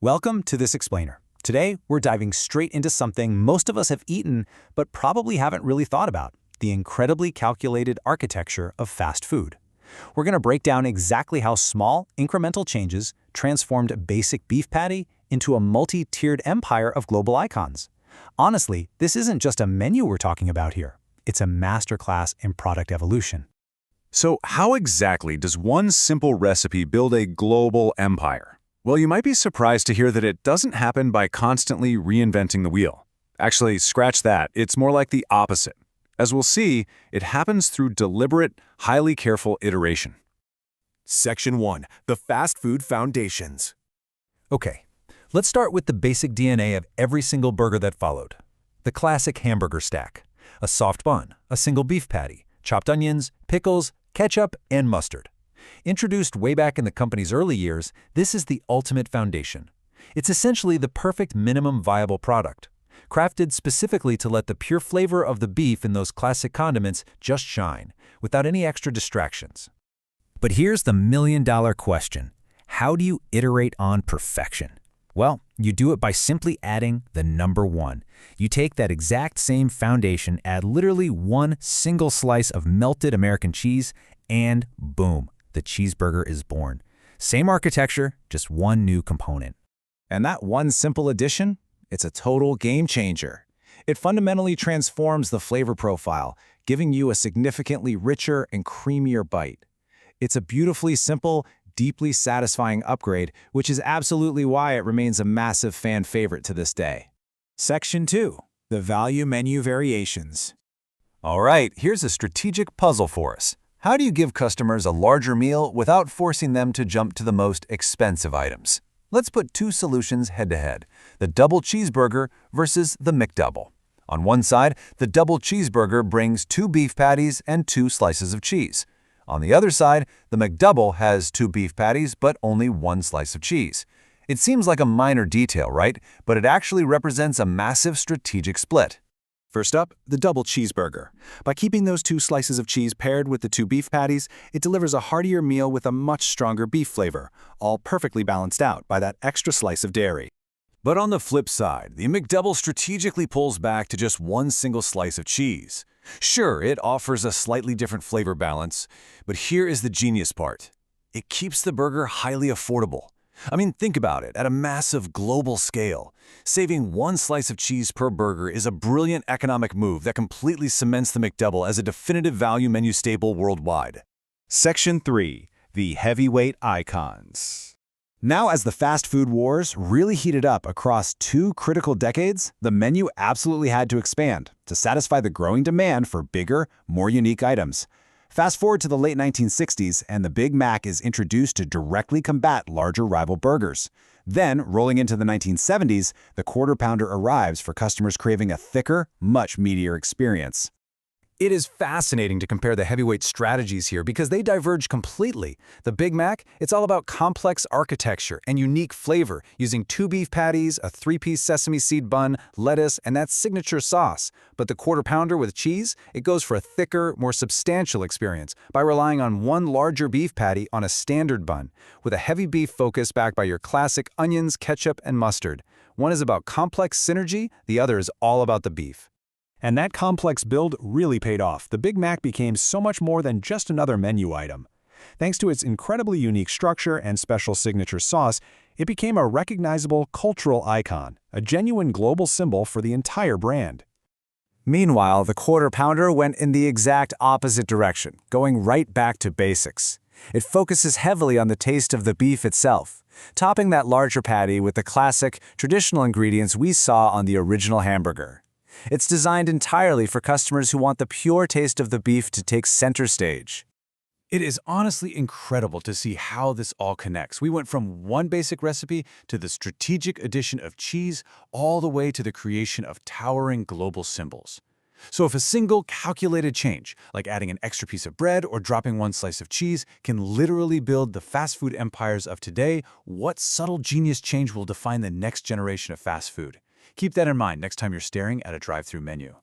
Welcome to This Explainer. Today, we're diving straight into something most of us have eaten but probably haven't really thought about: the incredibly calculated architecture of fast food. We're going to break down exactly how small, incremental changes transformed a basic beef patty into a multi-tiered empire of global icons. Honestly, this isn't just a menu we're talking about here. It's a masterclass in product evolution. So how exactly does one simple recipe build a global empire? Well, you might be surprised to hear that it doesn't happen by constantly reinventing the wheel. Actually, scratch that. It's more like the opposite. As we'll see, it happens through deliberate, highly careful iteration. Section 1. The Fast Food Foundations. Okay, let's start with the basic DNA of every single burger that followed. The classic hamburger stack. A soft bun, a single beef patty, chopped onions, pickles, ketchup, and mustard. Introduced way back in the company's early years, this is the ultimate foundation. It's essentially the perfect minimum viable product, crafted specifically to let the pure flavor of the beef in those classic condiments just shine, without any extra distractions. But here's the million-dollar question. How do you iterate on perfection? Well, you do it by simply adding the number one. You take that exact same foundation, add literally one single slice of melted American cheese, and boom, the cheeseburger is born. Same architecture, just one new component. And that one simple addition? It's a total game changer. It fundamentally transforms the flavor profile, giving you a significantly richer and creamier bite. It's a beautifully simple, deeply satisfying upgrade, which is absolutely why it remains a massive fan favorite to this day. Section 2. The Value Menu Variations. All right, here's a strategic puzzle for us. How do you give customers a larger meal without forcing them to jump to the most expensive items? Let's put two solutions head-to-head: the double cheeseburger versus the McDouble. On one side, the double cheeseburger brings 2 beef patties and 2 slices of cheese. On the other side, the McDouble has 2 beef patties but only 1 slice of cheese. It seems like a minor detail, right? But it actually represents a massive strategic split. First up, the double cheeseburger. By keeping those 2 slices of cheese paired with the 2 beef patties, it delivers a heartier meal with a much stronger beef flavor, all perfectly balanced out by that extra slice of dairy. But on the flip side, the McDouble strategically pulls back to just one single slice of cheese. Sure, it offers a slightly different flavor balance, but here is the genius part. It keeps the burger highly affordable. I mean, think about it. At a massive global scale, saving 1 slice of cheese per burger is a brilliant economic move that completely cements the McDouble as a definitive value menu staple worldwide. Section 3. The Heavyweight Icons. Now, as the fast food wars really heated up across 2 critical decades, the menu absolutely had to expand to satisfy the growing demand for bigger, more unique items. Fast forward to the late 1960s, and the Big Mac is introduced to directly combat larger rival burgers. Then, rolling into the 1970s, the Quarter Pounder arrives for customers craving a thicker, much meatier experience. It is fascinating to compare the heavyweight strategies here because they diverge completely. The Big Mac, it's all about complex architecture and unique flavor, using 2 beef patties, a 3-piece sesame seed bun, lettuce, and that signature sauce. But the Quarter Pounder with cheese, it goes for a thicker, more substantial experience by relying on 1 larger beef patty on a standard bun, with a heavy beef focus backed by your classic onions, ketchup, and mustard. One is about complex synergy, the other is all about the beef. And that complex build really paid off. The Big Mac became so much more than just another menu item. Thanks to its incredibly unique structure and special signature sauce, it became a recognizable cultural icon, a genuine global symbol for the entire brand. Meanwhile, the Quarter Pounder went in the exact opposite direction, going right back to basics. It focuses heavily on the taste of the beef itself, topping that larger patty with the classic, traditional ingredients we saw on the original hamburger. It's designed entirely for customers who want the pure taste of the beef to take center stage. It is honestly incredible to see how this all connects. We went from one basic recipe to the strategic addition of cheese, all the way to the creation of towering global symbols. So if a single calculated change, like adding an extra piece of bread or dropping 1 slice of cheese, can literally build the fast food empires of today, what subtle genius change will define the next generation of fast food? Keep that in mind next time you're staring at a drive-thru menu.